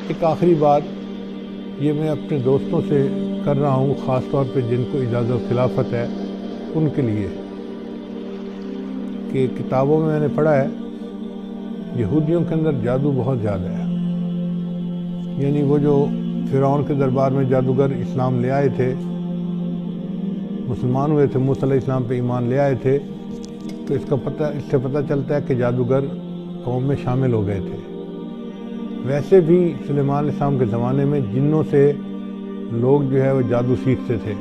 ایک آخری بات یہ میں اپنے دوستوں سے کر رہا ہوں، خاص طور پہ جن کو اجازت خلافت ہے ان کے لیے، کہ کتابوں میں نے پڑھا ہے یہودیوں کے اندر جادو بہت زیادہ ہے۔ یعنی وہ جو فرعون کے دربار میں جادوگر اسلام لے آئے تھے، مسلمان ہوئے تھے، موسیٰ علیہ السلام پہ ایمان لے آئے تھے، تو اس سے پتہ چلتا ہے کہ جادوگر قوم میں شامل ہو گئے تھے۔ ویسے بھی سلیمان علیہ السلام کے زمانے میں جنوں سے لوگ جو ہے وہ جادو سیکھتے تھے،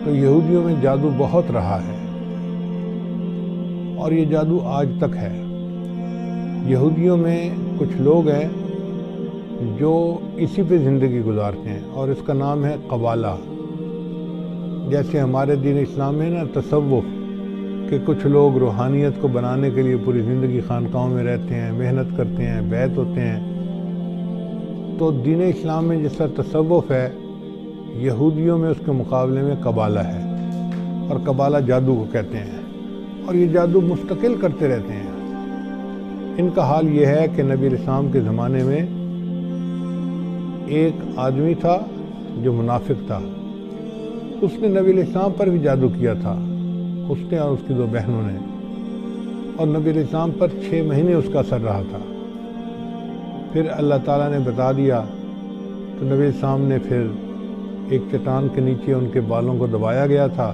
تو یہودیوں میں جادو بہت رہا ہے اور یہ جادو آج تک ہے۔ یہودیوں میں کچھ لوگ ہیں جو اسی پہ زندگی گزارتے ہیں اور اس کا نام ہے قبالہ۔ جیسے ہمارے دین اسلام میں نا تصوف، کہ کچھ لوگ روحانیت کو بنانے کے لیے پوری زندگی خانقاہوں میں رہتے ہیں، محنت کرتے ہیں، بیعت ہوتے ہیں، تو دین اسلام میں جس طرح تصوف ہے، یہودیوں میں اس کے مقابلے میں قبالہ ہے، اور قبالہ جادو کو کہتے ہیں، اور یہ جادو مستقل کرتے رہتے ہیں۔ ان کا حال یہ ہے کہ نبی علیہ السلام کے زمانے میں ایک آدمی تھا جو منافق تھا، اس نے نبی علیہ السلام پر بھی جادو کیا تھا، اس نے اور اس کی 2 بہنوں نے، اور نبی علیہ السلام پر 6 مہینے اس کا اثر رہا تھا۔ پھر اللہ تعالیٰ نے بتا دیا تو نبی علیہ السلام نے پھر ایک چٹان کے نیچے ان کے بالوں کو دبایا گیا تھا،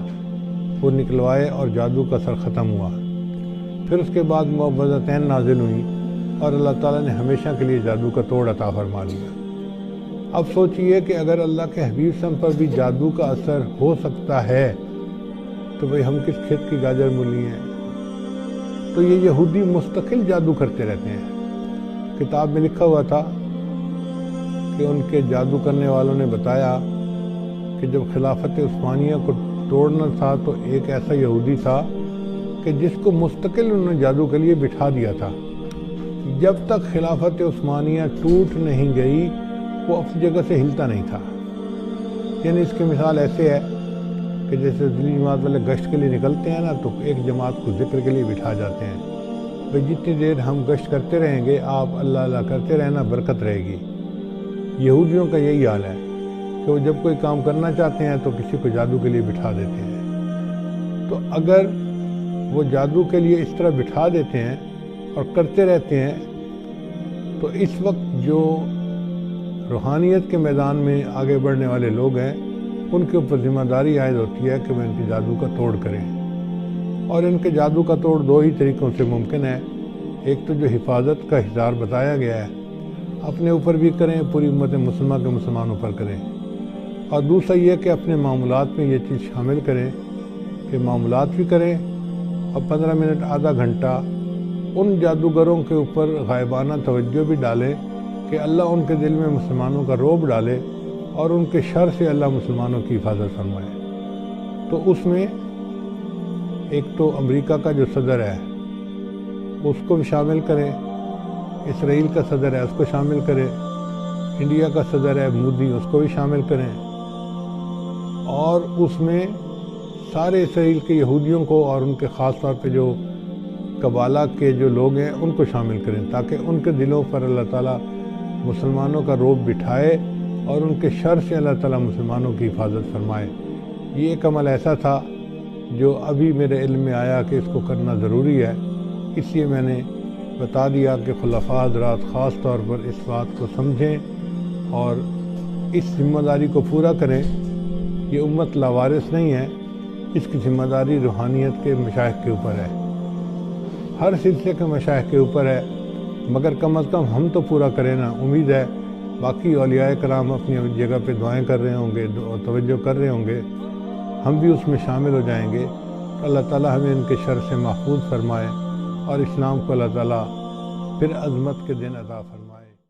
وہ نکلوائے اور جادو کا اثر ختم ہوا۔ پھر اس کے بعد معوذتین نازل ہوئیں اور اللہ تعالیٰ نے ہمیشہ کے لیے جادو کا توڑ عطا فرما لیا۔ اب سوچئے کہ اگر اللہ کے حبیب صلی اللہ علیہ وسلم پر بھی جادو کا اثر ہو سکتا ہے تو بھئی ہم کس کھیت کی گاجر مولی ہیں؟ تو یہ یہودی مستقل جادو کرتے رہتے ہیں۔ کتاب میں لکھا ہوا تھا کہ ان کے جادو کرنے والوں نے بتایا کہ جب خلافت عثمانیہ کو توڑنا تھا تو ایک ایسا یہودی تھا کہ جس کو مستقل انہوں نے جادو کے لیے بٹھا دیا تھا۔ جب تک خلافت عثمانیہ ٹوٹ نہیں گئی وہ اپنی جگہ سے ہلتا نہیں تھا۔ یعنی اس کی مثال ایسے ہے کہ جیسے دلی جماعت والے گشت کے لیے نکلتے ہیں نا، تو ایک جماعت کو ذکر کے لیے بٹھا جاتے ہیں، بھئی جتنی دیر ہم گشت کرتے رہیں گے آپ اللہ اللہ کرتے رہنا، برکت رہے گی۔ یہودیوں کا یہی حال ہے کہ وہ جب کوئی کام کرنا چاہتے ہیں تو کسی کو جادو کے لیے بٹھا دیتے ہیں۔ تو اگر وہ جادو کے لیے اس طرح بٹھا دیتے ہیں اور کرتے رہتے ہیں تو اس وقت جو روحانیت کے میدان میں آگے بڑھنے والے لوگ ہیں ان کے اوپر ذمہ داری عائد ہوتی ہے کہ وہ ان کے جادو کا توڑ کریں، اور ان کے جادو کا توڑ 2 ہی طریقوں سے ممکن ہے۔ ایک تو جو حفاظت کا ہزار بتایا گیا ہے، اپنے اوپر بھی کریں، پوری امت مسلمہ کے مسلمانوں پر کریں، اور دوسرا یہ کہ اپنے معاملات میں یہ چیز شامل کریں کہ معاملات بھی کریں اور 15 منٹ آدھا گھنٹہ ان جادوگروں کے اوپر غائبانہ توجہ بھی ڈالیں کہ اللہ ان کے دل میں مسلمانوں کا رعب ڈالے اور ان کے شر سے اللہ مسلمانوں کی حفاظت فرمائے۔ تو اس میں ایک تو امریکہ کا جو صدر ہے اس کو بھی شامل کریں، اسرائیل کا صدر ہے اس کو شامل کریں، انڈیا کا صدر ہے مودی اس کو بھی شامل کریں، اور اس میں سارے اسرائیل کے یہودیوں کو اور ان کے خاص طور پہ جو قبالہ کے جو لوگ ہیں ان کو شامل کریں، تاکہ ان کے دلوں پر اللہ تعالیٰ مسلمانوں کا رعب بٹھائے اور ان کے شر سے اللہ تعالیٰ مسلمانوں کی حفاظت فرمائے۔ یہ ایک عمل ایسا تھا جو ابھی میرے علم میں آیا کہ اس کو کرنا ضروری ہے، اس لیے میں نے بتا دیا کہ خلفاء حضرات خاص طور پر اس بات کو سمجھیں اور اس ذمہ داری کو پورا کریں۔ یہ امت لاوارث نہیں ہے، اس کی ذمہ داری روحانیت کے مشائخ کے اوپر ہے، ہر سلسلے کے مشائخ کے اوپر ہے، مگر کم از کم ہم تو پورا کریں نا۔ امید ہے باقی اولیاء کرام اپنی جگہ پہ دعائیں کر رہے ہوں گے، توجہ کر رہے ہوں گے، ہم بھی اس میں شامل ہو جائیں گے۔ اللہ تعالیٰ ہمیں ان کے شر سے محفوظ فرمائے اور اسلام کو اللہ تعالیٰ پھر عظمت کے دن عطا فرمائے۔